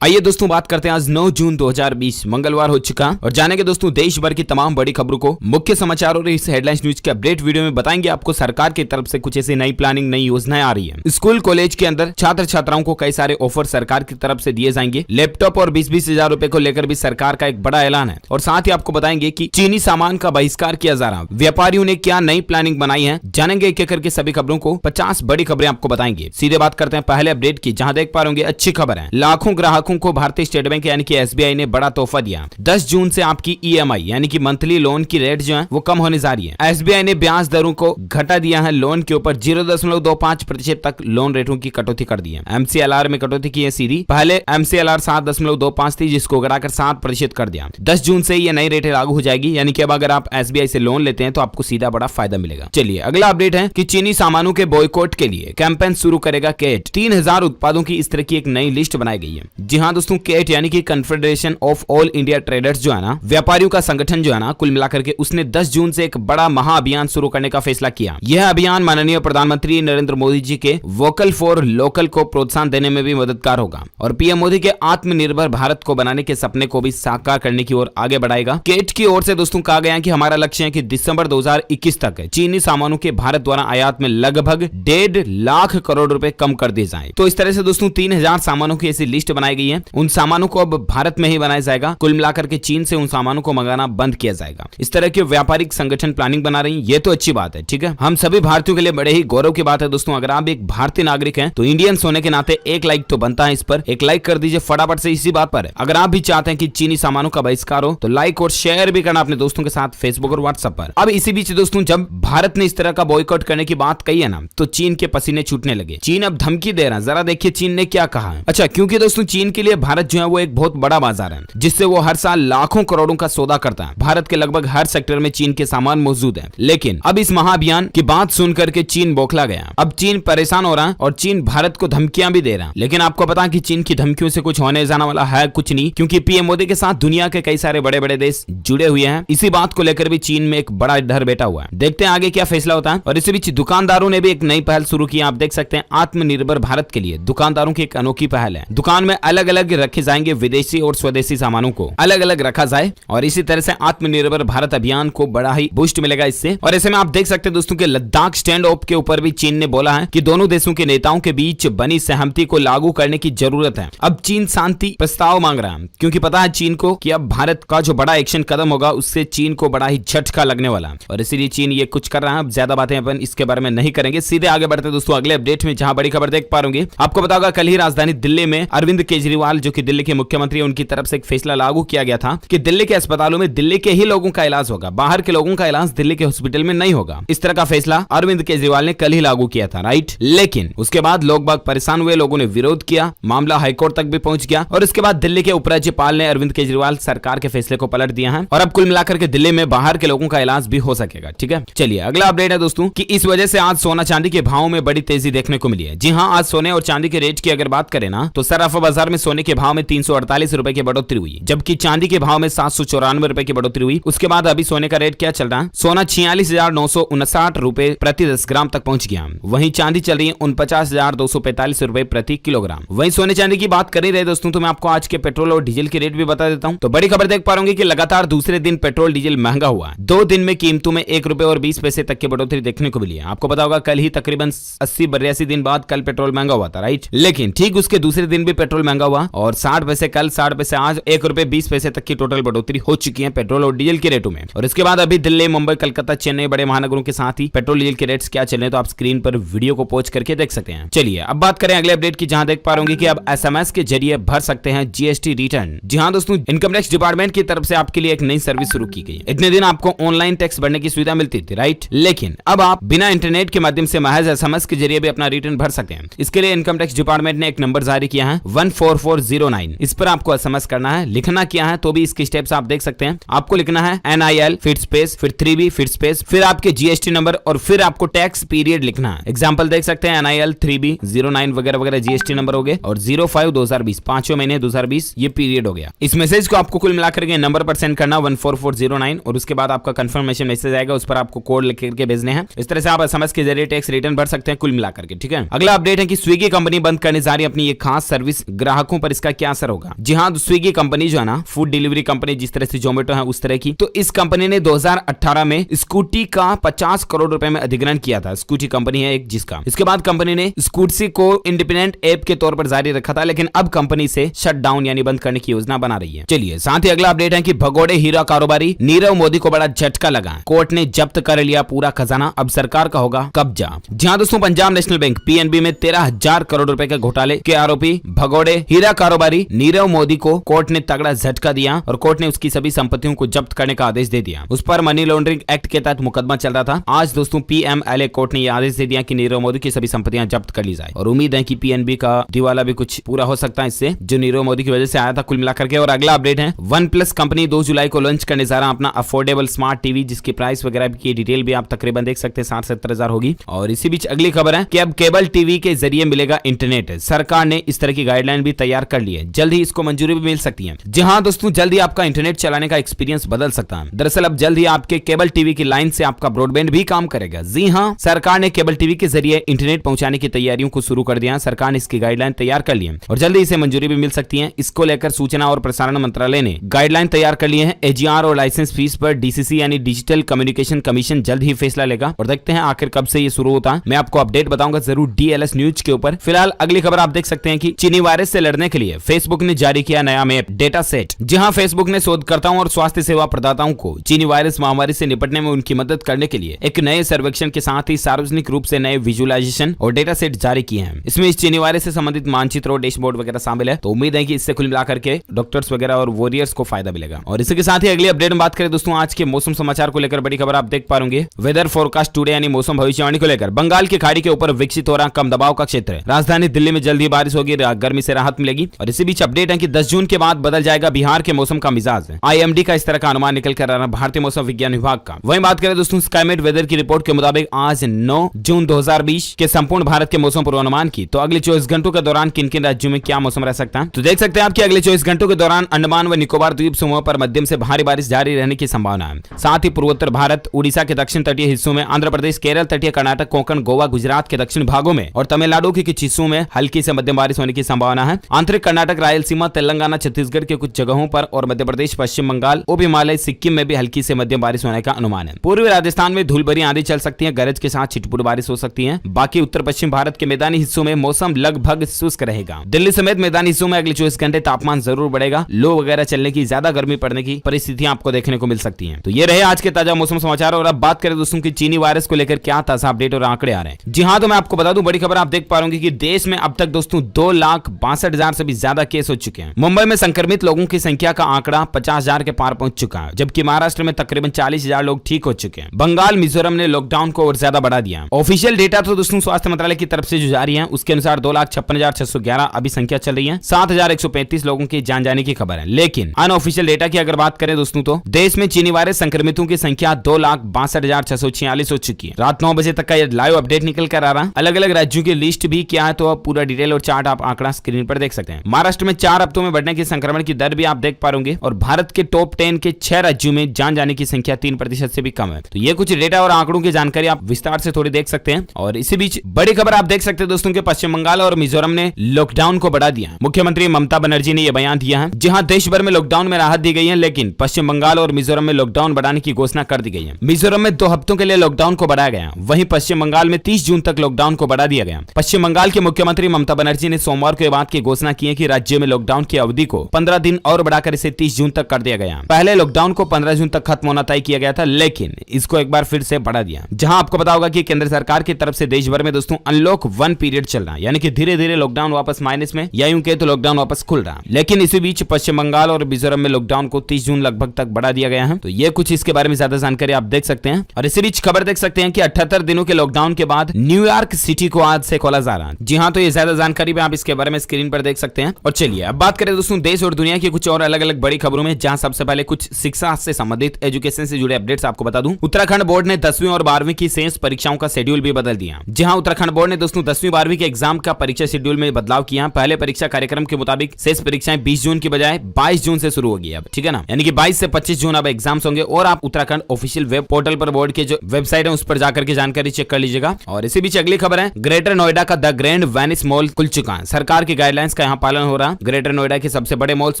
आइए दोस्तों बात करते हैं आज 9 जून 2020 मंगलवार हो चुका और जानेंगे दोस्तों देश भर की तमाम बड़ी खबरों को मुख्य समाचार और इस हेडलाइंस न्यूज के अपडेट वीडियो में बताएंगे आपको सरकार की तरफ से कुछ ऐसी नई प्लानिंग नई योजनाएं आ रही है। स्कूल कॉलेज के अंदर छात्र छात्राओं को कई सारे ऑफर सरकार की तरफ से दिए जाएंगे। लैपटॉप और 20-20 हजार रुपए को लेकर भी सरकार का एक बड़ा ऐलान है और साथ ही आपको बताएंगे कि चीनी सामान का बहिष्कार किया जा रहा। व्यापारियों ने क्या नई प्लानिंग बनाई है, जानेंगे एक एक करके सभी खबरों को। 50 बड़ी खबरें आपको बताएंगे। सीधे बात करते हैं पहले अपडेट की, जहां देख पा रहे अच्छी खबर है। लाखों ग्राहकों को भारतीय स्टेट बैंक यानी कि एसबीआई ने बड़ा तोहफा दिया। 10 जून से आपकी ईएमआई यानी कि मंथली लोन की रेट जो है वो कम होने जा रही है। एसबीआई ने ब्याज दरों को घटा दिया है। लोन के ऊपर 0.25% तक लोन रेटों की कटौती कर दी है। एमसीएलआर में कटौती की है सीधी। पहले एमसीएलआर 7.25 थी, जिसको घटाकर 7% कर दिया। 10 जून से ये नई रेटें लागू हो जाएगी, यानी कि अब अगर आप एसबीआई से लोन लेते हैं तो आपको सीधा बड़ा फायदा मिलेगा। चलिए अगला अपडेट है कि चीनी सामानों के बॉयकॉट के लिए कैंपेन शुरू करेगा केट। 3000 उत्पादों की इस तरह की एक नई लिस्ट बनाई गई है। जी हाँ दोस्तों, केट यानी कि confederation of all India traders जो है ना, व्यापारियों का संगठन जो है ना, कुल मिलाकर के उसने 10 जून से एक बड़ा महा अभियान शुरू करने का फैसला किया। यह अभियान माननीय प्रधानमंत्री नरेंद्र मोदी जी के वोकल फॉर लोकल को प्रोत्साहन देने में भी मददगार होगा और पीएम मोदी के आत्मनिर्भर भारत को बनाने के सपने को भी साकार करने की ओर आगे बढ़ाएगा। केट की ओर से दोस्तों कहा गया कि हमारा लक्ष्य है कि दिसंबर 2021 तक चीनी सामानों के भारत द्वारा आयात में लगभग 1.5 लाख करोड़ रुपए कम कर दिए जाएं। तो इस तरह से दोस्तों 3000 सामानों की ऐसी लिस्ट बनाई गई है। उन सामानों को अब भारत में ही बनाया जाएगा। कुल मिलाकर के चीन से उन सामानों को मंगाना बंद किया जाएगा। इस तरह के व्यापारिक संगठन प्लानिंग बना रही है। ये तो अच्छी बात है, ठीक है। हम सभी भारतीयों के लिए बड़े ही गौरव की बात है दोस्तों। अगर आप एक भारतीय नागरिक हैं तो इंडियंस होने के नाते एक लाइक तो बनता है। इस पर एक लाइक कर दीजिए फटाफट से इसी बात पर। अगर आप भी चाहते हैं कि चीनी सामानों का बहिष्कार हो तो लाइक और शेयर भी करना अपने दोस्तों के साथ फेसबुक और व्हाट्सएप पर। अब इसी बीच दोस्तों जब भारत ने इस तरह का बॉयकॉट करने की बात कही है ना, तो चीन के पसीने छूटने लगे। चीन अब धमकी दे रहा है। जरा देखिए चीन ने क्या कहा है। अच्छा, क्योंकि दोस्तों चीन के लिए भारत जो है वो एक बहुत बड़ा बाजार है, जिससे वो हर साल लाखों करोड़ों का सौदा करता है। भारत के लगभग हर सेक्टर में चीन के सामान मौजूद है। लेकिन अब इस महाअभियान की बात सुनकर के चीन बौखला गया। अब चीन परेशान हो रहा है और चीन भारत को धमकियां भी दे रहा है। लेकिन आपको पता है कि चीन की धमकियों से कुछ होने जाने वाला है कुछ नहीं, क्योंकि पीएम मोदी के साथ दुनिया के कई सारे बड़े बड़े देश जुड़े हुए हैं। इसी बात को लेकर भी चीन में एक बड़ा डर बैठा हुआ है। देखते हैं आगे क्या फैसला होता है। और इसी बीच दुकानदारों ने भी एक नई पहल शुरू की। आप देख सकते हैं आत्मनिर्भर भारत के लिए दुकानदारों की एक अनोखी पहल है। दुकान में अलग अलग रखे जाएंगे विदेशी और स्वदेशी सामानों को अलग अलग रखा जाए और इसी तरह से आत्मनिर्भर भारत अभियान को बड़ा ही बूस्ट मिलेगा इससे। और ऐसे में आप देख सकते हैं दोस्तों कि लद्दाख स्टैंड ऑफ के ऊपर भी चीन ने बोला है कि दोनों देशों के नेताओं के बीच बनी सहमति को लागू करने की जरूरत है। अब चीन शांति प्रस्ताव मांग रहा है, क्योंकि पता है चीन को कि अब भारत का जो बड़ा एक्शन कदम होगा उससे चीन को बड़ा ही झटका लगने वाला है और इसीलिए चीन ये कुछ कर रहा है। अब ज्यादा बातें अपन इसके बारे में नहीं करेंगे, सीधे आगे बढ़ते हैं दोस्तों अगले अपडेट में, जहां बड़ी खबर देख पा रहे आपको पता होगा कल ही राजधानी दिल्ली में अरविंद केजरीवाल जो कि दिल्ली के मुख्यमंत्री, उनकी तरफ से एक फैसला लागू किया गया था कि दिल्ली के अस्पतालों में दिल्ली के ही लोगों का इलाज होगा, बाहर के लोगों का इलाज दिल्ली के हॉस्पिटल में नहीं होगा। इस तरह का फैसला अरविंद केजरीवाल ने कल ही लागू किया था, राइट। लेकिन उसके बाद लोग बाग परेशान हुए, लोगों ने विरोध किया, मामला हाईकोर्ट तक भी पहुंच गया और इसके बाद दिल्ली के उपराज्यपाल ने अरविंद केजरीवाल सरकार के फैसले को पलट दिया है और अब कुल मिलाकर के दिल्ली में बाहर के लोगों का इलाज भी हो सकेगा, ठीक है। चलिए अगला अपडेट है दोस्तों कि इस वजह से आज सोना चांदी के भाव में बड़ी तेजी देखने को मिली है। जी हाँ, आज सोने और चांदी के रेट की अगर बात करें ना, तो सराफा बाजार में सोने के भाव में 348 रुपए की बढ़ोतरी हुई, जबकि चांदी के भाव में 794 रुपए की बढ़ोतरी हुई। उसके बाद अभी सोने का रेट क्या चल रहा है, सोना 46,959 रुपए प्रति 10 ग्राम तक पहुंच गया। वहीं चांदी चल रही है 49,245 रुपए प्रति किलोग्राम। वहीं सोने चांदी की बात कर ही रहे दोस्तों, तो मैं आपको आज के पेट्रोल और डीजल के रेट भी बता देता हूं। तो बड़ी खबर देख पा रहे कि लगातार दूसरे दिन पेट्रोल डीजल महंगा हुआ। 2 दिन में कीमतों में 1 रुपए और 20 पैसे तक की बढ़ोतरी देखने को मिली है। आपको पता होगा कल ही तकरीबन 80-82 दिन बाद कल पेट्रोल महंगा हुआ था, राइट। लेकिन ठीक उसके दूसरे दिन भी पेट्रोल महंगा हुआ और 60 पैसे कल, 60 पैसे आज, 1 रुपए 20 पैसे तक की टोटल बढ़ोतरी हो चुकी है पेट्रोल और डीजल के रेटों में। और इसके बाद अभी दिल्ली, मुंबई, कलकत्ता, चेन्नई बड़े महानगरों के साथ ही पेट्रोल डीजल के रेट्स क्या चल रहे हैं तो आप स्क्रीन पर वीडियो को पॉज करके देख सकते हैं। चलिए अब बात करें अगले अपडेट की, जहां देख पा रहे कि अब एसएमएस के जरिए भर सकते हैं जीएसटी रिटर्न। जी हाँ दोस्तों, इनकम टैक्स डिपार्टमेंट की तरफ से आपके लिए एक नई सर्विस शुरू की गई। इतने दिन आपको ऑनलाइन टैक्स भरने की सुविधा मिलती थी, राइट। लेकिन अब आप बिना इंटरनेट के माध्यम से महज एसएमएस के जरिए भी अपना रिटर्न भर सकते हैं। इसके लिए इनकम टैक्स डिपार्टमेंट ने एक नंबर जारी किया है 14409। इस पर आपको एसएमएस करना है, लिखना क्या है तो भी इसके स्टेप्स आप देख सकते हैं। आपको लिखना है NIL फिर स्पेस फिर 3B फिर स्पेस फिर आपके जीएसटी नंबर और फिर आपको टैक्स पीरियड लिखना है। एग्जांपल देख सकते हैं NIL 3B 09 वगैरह वगैरह जीएसटी नंबर हो गए और 05/2020 5वें महीने 2020 ये पीरियड हो गया। इस मैसेज को आपको कुल मिलाकर के नंबर पर सेंड करना 14409 और उसके बाद आपका कंफर्मेशन मैसेज आएगा, उस पर आपको कोड लिख करके भेजने हैं। इस तरह से आप एसएमएस के जरिए टैक्स रिटर्न भर सकते हैं कुल मिलाकर के, ठीक है। अगला अपडेट है कि स्विगी कंपनी बंद करने जा रही है अपनी ये खास सर्विस ग्राहकों ग्राहकों पर इसका क्या असर होगा। जी हाँ, स्विगी कंपनी जो है ना, फूड डिलीवरी कंपनी जिस तरह से जोमेटो है उस तरह की, तो इस कंपनी ने 2018 में स्कूटी का 50 करोड़ रुपए में अधिग्रहण किया था। स्कूटी कंपनी है एक जिसका। इसके बाद कंपनी ने स्कूटी को इंडिपेंडेंट ऐप के तौर पर जारी रखा था, लेकिन अब कंपनी से शट डाउन यानी बंद करने की योजना बना रही है। चलिए साथ ही अगला अपडेट है कि भगोड़े हीरा कारोबारी नीरव मोदी को बड़ा झटका लगा। कोर्ट ने जब्त कर लिया पूरा खजाना, अब सरकार का होगा कब्जा। जहां दोस्तों पंजाब नेशनल बैंक पीएनबी में 13,000 करोड़ रुपए के घोटाले के आरोपी भगोड़े हीरा कारोबारी नीरव मोदी को कोर्ट ने तगड़ा झटका दिया और कोर्ट ने उसकी सभी संपत्तियों को जब्त करने का आदेश दे दिया। उस पर मनी लॉन्ड्रिंग एक्ट के तहत मुकदमा चल रहा था। आज दोस्तों पीएमएलए कोर्ट ने यह आदेश दे दिया कि नीरव मोदी की सभी संपत्तियां जब्त कर ली जाए और उम्मीद है कि पीएनबी का दिवाला भी कुछ पूरा हो सकता है इससे, जो नीरव मोदी की वजह से आया था कुल मिलाकर के। और अगला अपडेट है वन प्लस कंपनी 2 जुलाई को लॉन्च करने जा रहा अपना अफोर्डेबल स्मार्ट टीवी, जिसकी प्राइस वगैरह की डिटेल भी आप तकरीबन देख सकते हैं 60-70 होगी। और इसी बीच अगली खबर है कि अब केबल टीवी के जरिए मिलेगा इंटरनेट। सरकार ने इस तरह की गाइडलाइन भी तैयार कर ली है, जल्द ही इसको मंजूरी भी मिल सकती है। जी हाँ दोस्तों, जल्द ही आपका इंटरनेट चलाने का एक्सपीरियंस बदल सकता है। दरअसल अब जल्द ही आपके केबल टीवी की लाइन से आपका ब्रॉडबैंड भी काम करेगा। जी हाँ, सरकार ने केबल टीवी के जरिए इंटरनेट पहुंचाने की तैयारियों को शुरू कर दिया। सरकार ने इसकी गाइडलाइन तैयार कर ली है और जल्द ही इसे मंजूरी भी मिल सकती है। इसको लेकर सूचना और प्रसारण मंत्रालय ने गाइडलाइन तैयार कर लिए हैं। एजीआर और लाइसेंस फीस पर डीसीसी यानी डिजिटल कम्युनिकेशन कमीशन जल्द ही फैसला लेगा और देखते हैं आखिर कब से ये शुरू होता है। मैं आपको अपडेट बताऊंगा जरूर डीएलएस न्यूज के ऊपर। फिलहाल अगली खबर आप देख सकते हैं कि चीनी वायरस से लड़ने के लिए फेसबुक ने जारी किया नया मैप डेटा सेट। जी हां, फेसबुक ने शोधकर्ताओं और स्वास्थ्य सेवा प्रदाताओं को चीनी वायरस महामारी से निपटने में उनकी मदद करने के लिए एक नए सर्वेक्षण के साथ ही सार्वजनिक रूप से नए विजुअलाइजेशन और डेटा सेट जारी किए हैं। इसमें इस चीनी वायरस से संबंधित मानचित्र और डैशबोर्ड वगैरह शामिल है, तो उम्मीद है कि इससे कुल मिलाकर के डॉक्टर्स वगैरह और वॉरियर्स को फायदा मिलेगा। और इसी के साथ ही अगली अपडेट में बात करें दोस्तों आज के मौसम समाचार को लेकर बड़ी खबर आप देख पाएंगे। वेदर फोरकास्ट टुडे यानी मौसम भविष्यवाणी को लेकर बंगाल की खाड़ी के ऊपर विकसित हो रहा कम दबाव का क्षेत्र, राजधानी दिल्ली में जल्दी बारिश होगी, गर्मी से राहत मिलेगी। और इसी बीच अपडेट है कि 10 जून के बाद बदल जाएगा बिहार के मौसम का मिजाज। आईएमडी का इस तरह का अनुमान निकल कर आ रहा भारतीय मौसम विज्ञान विभाग का। वहीं बात करें दोस्तों स्काईमेट वेदर की रिपोर्ट के मुताबिक आज 9 जून 2020 के संपूर्ण भारत के मौसम पूर्वानुमान की, तो अगले 24 घंटों के दौरान किन किन राज्यों में क्या मौसम रह सकता है, तो देख सकते हैं आपके अगले 24 घंटों के दौरान अंडमान व निकोबार द्वीप समूह पर मध्यम से भारी बारिश जारी रहने की संभावना है। साथ ही पूर्वोत्तर भारत, उड़ीसा के दक्षिण तटीय हिस्सों में, आंध्र प्रदेश, केरल, तटीय कर्नाटक, कोंकण, गोवा, गुजरात के दक्षिण भागों में और तमिलनाडु के कुछ हिस्सों में हल्की से मध्यम बारिश होने की संभावना है। आंतरिक कर्नाटक, रायलसीमा, तेलंगाना, छत्तीसगढ़ के कुछ जगहों पर और मध्य प्रदेश, पश्चिम बंगाल, उप हिमालय, सिक्किम में भी हल्की से मध्यम बारिश होने का अनुमान है। पूर्वी राजस्थान में धूल भरी आंधी चल सकती है, गरज के साथ छिटपुट बारिश हो सकती है। बाकी उत्तर पश्चिम भारत के मैदानी हिस्सों में मौसम लगभग शुष्क रहेगा। दिल्ली समेत मैदानी हिस्सों में अगले 24 घंटे तापमान जरूर बढ़ेगा, लो वगैरह चलने की, ज्यादा गर्मी पड़ने की परिस्थितियां आपको देखने को मिल सकती हैं। तो ये रहे आज के ताजा मौसम समाचार। और अब बात करें दोस्तों की चीनी वायरस को लेकर क्या ताजा अपडेट और आंकड़े आ रहे हैं। जी हाँ, तो मैं आपको बता दूं बड़ी खबर आप देख पा रहे होंगे कि देश में अब तक दोस्तों 2,62,000 से भी ज्यादा केस हो चुके हैं। मुंबई में संक्रमित लोगों की संख्या का आंकड़ा 50,000 के पार पहुंच चुका है, जबकि महाराष्ट्र में तकरीबन 40,000 लोग ठीक हो चुके हैं। बंगाल, मिजोरम ने लॉकडाउन को और ज्यादा बढ़ा दिया। ऑफिशियल डेटा तो दोस्तों स्वास्थ्य मंत्रालय की तरफ से जो जारी है उसके अनुसार 2,56,611 अभी संख्या चल रही है। 7,135 लोगों की जान जाने की खबर है। लेकिन अनऑफिशियल डेटा की अगर बात करें दोस्तों तो देश में चीनी वायरस संक्रमितों की संख्या 2,62,646 हो चुकी है। रात 9 बजे तक का ये लाइव अपडेट निकल कर आ रहा है। अलग अलग राज्यों की लिस्ट भी क्या है, तो अब पूरा डिटेल और चार्ट आप आंकड़ा स्क्रीन पर देख सकते हैं। महाराष्ट्र में 4 हफ्तों में बढ़ने की संक्रमण की दर भी आप देख पाओगे और भारत के टॉप 10 के 6 राज्यों में जान जाने की संख्या 3% से भी कम है। तो ये कुछ डेटा और आंकड़ों की जानकारी आप विस्तार से थोड़ी देख सकते हैं। और इसी बीच बड़ी खबर आप देख सकते हैं दोस्तों के पश्चिम बंगाल और मिजोरम ने लॉकडाउन को बढ़ा दिया। मुख्यमंत्री ममता बनर्जी ने यह बयान दिया है। जहां देश भर में लॉकडाउन में राहत दी गई है, लेकिन पश्चिम बंगाल और मिजोरम में लॉकडाउन बढ़ाने की घोषणा कर दी गई है। मिजोरम में 2 हफ्तों के लिए लॉकडाउन को बढ़ाया गया, वहीं पश्चिम बंगाल में 30 जून तक लॉकडाउन को बढ़ा दिया गया। पश्चिम बंगाल के मुख्यमंत्री ममता बनर्जी ने सोमवार को यह बात की घोषणा की है कि राज्य में लॉकडाउन की अवधि को 15 दिन और बढ़ाकर इसे 30 जून तक कर दिया गया। पहले लॉकडाउन को 15 जून तक खत्म होना तय किया गया था, लेकिन इसको एक बार फिर से बढ़ा दिया। जहां आपको पता होगा कि केंद्र सरकार की तरफ से देश भर में दोस्तों अनलॉक 1 पीरियड चल रहा है, यानी कि धीरे धीरे लॉकडाउन वापस माइनस में, या यूं कहे तो लॉकडाउन वापस खुल रहा है। लेकिन इसी बीच पश्चिम बंगाल और मिजोरम में लॉकडाउन को 30 जून लगभग तक बढ़ा दिया गया है। तो ये कुछ इसके बारे में ज्यादा जानकारी आप देख सकते हैं। और इसी बीच खबर देख सकते हैं कि 78 दिनों के लॉकडाउन के बाद न्यूयॉर्क सिटी को आज से खोला जा रहा है। जी हाँ, तो ये ज्यादा जानकारी भी आप इसके बारे में स्क्रीन पर देख सकते हैं। और चलिए अब बात करें दोस्तों देश और दुनिया की कुछ और अलग अलग बड़ी खबरों में, जहां सबसे पहले कुछ शिक्षा से संबंधित एजुकेशन से जुड़े अपडेट्स आपको बता दूं। उत्तराखंड बोर्ड ने 10वीं और 12वीं की शेष परीक्षाओं का शेड्यूल भी बदल दिया। जहां उत्तराखंड बोर्ड ने दोस्तों 10वीं 12वीं के एग्जाम का परीक्षा शेड्यूल में बदलाव किया। पहले परीक्षा कार्यक्रम के मुताबिक शेष परीक्षाएं 20 जून की बजाय 22 जून से शुरू होगी अब, ठीक है ना, यानी कि 22 से 25 जून अब एग्जाम्स होंगे। और आप उत्तराखंड ऑफिशियल वेब पोर्टल पर बोर्ड के जो वेबसाइट है उस पर जाकर के जानकारी चेक कर लीजिएगा। और इसी बीच अगली खबर है ग्रेटर नोएडा का द ग्रैंड वेनिस मॉल खुल चुका है। सरकार की गाइडलाइंस का यहाँ पालन हो रहा। ग्रेटर नोएडा के सबसे बड़े मॉल्स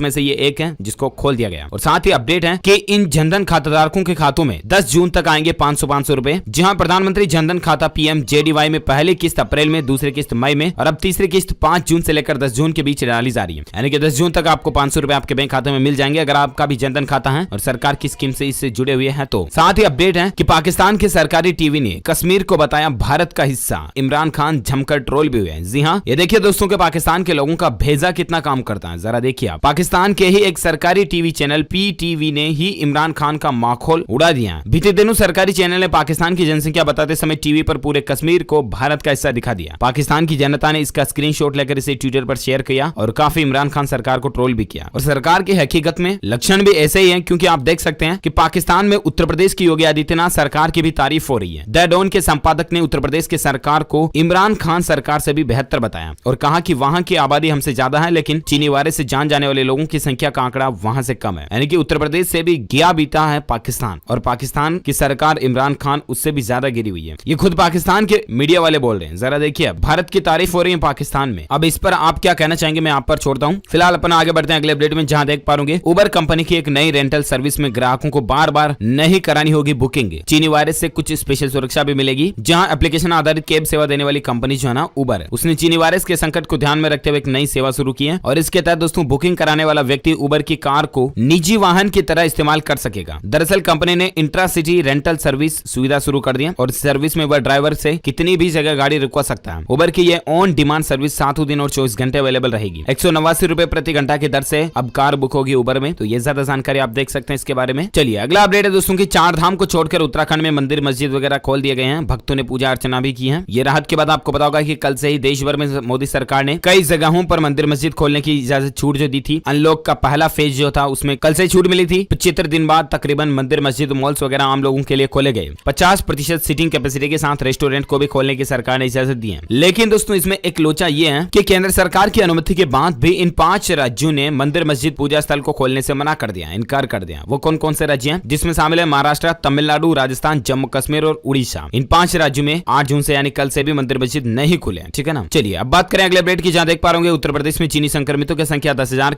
में से ये एक है जिसको खोल दिया गया। और साथ ही अपडेट है कि इन जनधन खाताधारकों के खातों में 10 जून तक आएंगे 500 रुपए। जहां प्रधानमंत्री जनधन खाता PMJDY में पहली किस्त अप्रैल में, दूसरी किस्त मई में और अब तीसरी किस्त 5 जून से लेकर 10 जून के बीच डाली जा रही है। यानी कि 10 जून तक आपको 500 रुपए आपके बैंक खाते में मिल जाएंगे अगर आपका भी जनधन खाता है और सरकार की स्कीम से इससे जुड़े हुए हैं तो। साथ ही अपडेट है कि पाकिस्तान के सरकारी टीवी ने कश्मीर को बताया भारत का हिस्सा। इमरान खान जमकर ट्रोल भी हुए हैं। जी हाँ, ये देखिए दोस्तों के पाकिस्तान के लोगों का भेजा कितना काम करता है। जरा देखिए आप, पाकिस्तान के ही एक सरकारी टीवी चैनल PTV ने ही इमरान खान का माखौल उड़ा दिया। बीते दिनों सरकारी चैनल ने पाकिस्तान की जनसंख्या बताते समय टीवी पर पूरे कश्मीर को भारत का हिस्सा दिखा दिया। पाकिस्तान की जनता ने इसका स्क्रीनशॉट लेकर इसे ट्विटर पर शेयर किया और काफी इमरान खान सरकार को ट्रोल भी किया। और सरकार के हकीकत में लक्षण भी ऐसे ही हैं, क्योंकि आप देख सकते हैं कि पाकिस्तान में उत्तर प्रदेश की योगी आदित्यनाथ सरकार की भी तारीफ हो रही है। द डॉन के संपादक ने उत्तर प्रदेश की सरकार को इमरान खान सरकार से भी बेहतर बताया और कहा कि वहां की आबादी हमसे ज्यादा है लेकिन चीनी वायरस से जान जाने वाले लोगों की संख्या का आंकड़ा वहां से कम है। यानी कि उत्तर प्रदेश से भी गया बीता है पाकिस्तान और पाकिस्तान की सरकार इमरान खान उससे भी ज्यादा गिरी हुई है। ये खुद पाकिस्तान के मीडिया वाले बोल रहे हैं। जरा देखिए, भारत की तारीफ हो रही है पाकिस्तान में। अब इस पर आप क्या कहना चाहेंगे, मैं आप पर छोड़ता हूं। फिलहाल अपन आगे बढ़ते हैं अगले अपडेट में, जहां देख पाओगे उबर कंपनी की एक नई रेंटल सर्विस में ग्राहकों को बार बार नहीं करानी होगी बुकिंग। चीनी वायरस से कुछ स्पेशल सुरक्षा भी मिलेगी। जहां एप्लीकेशन आधारित कैब सेवा देने वाली कंपनी जो है ना उबर, उसने चीनी वायरस के संकट को ध्यान में रखते हुए एक नई सेवा शुरू की है। और इसके तहत दोस्तों बुकिंग कराने वाला व्यक्ति उबर की कार को निजी वाहन की तरह इस्तेमाल कर सकेगा। दरअसल कंपनी ने इंट्रा सिटी रेंटल सर्विस सुविधा शुरू कर दिया और सर्विस में वह ड्राइवर से कितनी भी जगह गाड़ी रुकवा सकता है। उबर की यह ऑन डिमांड सर्विस 7 दिन और 24 घंटे अवेलेबल रहेगी। 189 रुपए प्रति घंटा की दर से अब कार बुक होगी उबर में। तो ये ज्यादा जानकारी आप देख सकते हैं इसके बारे में। चलिए अगला अपडेट है दोस्तों की, 4 धाम को छोड़कर उत्तराखंड में मंदिर मस्जिद वगैरह खोल दिए गए हैं। भक्तों ने पूजा अर्चना भी की है। ये राहत के बाद आपको पता होगा कि कल से ही देश भर में मोदी सरकार ने कई जगहों पर मंदिर मस्जिद खोलने की इजाजत छूट जो दी थी। अनलॉक का पहला फेज जो था उसमें कल से छूट मिली थी। 75 दिन बाद तकरीबन मंदिर मस्जिद मॉल्स वगैरह आम लोगों के लिए खोले गए। 50% सीटिंग कैपेसिटी के साथ रेस्टोरेंट को भी खोलने की सरकार ने इजाजत दी है। लेकिन दोस्तों इसमें एक लोचा ये है कि केंद्र सरकार की अनुमति के बाद भी इन 5 राज्यों ने मंदिर मस्जिद पूजा स्थल को खोलने से मना कर दिया, इनकार कर दिया। वो कौन कौन से राज्य हैं? जिसमें शामिल है महाराष्ट्र, तमिलनाडु, राजस्थान, जम्मू कश्मीर और उड़ीसा। इन 5 राज्यों में 8 जून से यानी कल से भी मंदिर मस्जिद नहीं खुले। ठीक है ना। चलिए अब बात करें अगले अपडेट की, जहां देख पा रहे उत्तर प्रदेश में चीनी संक्रमितों की संख्या 10,000 के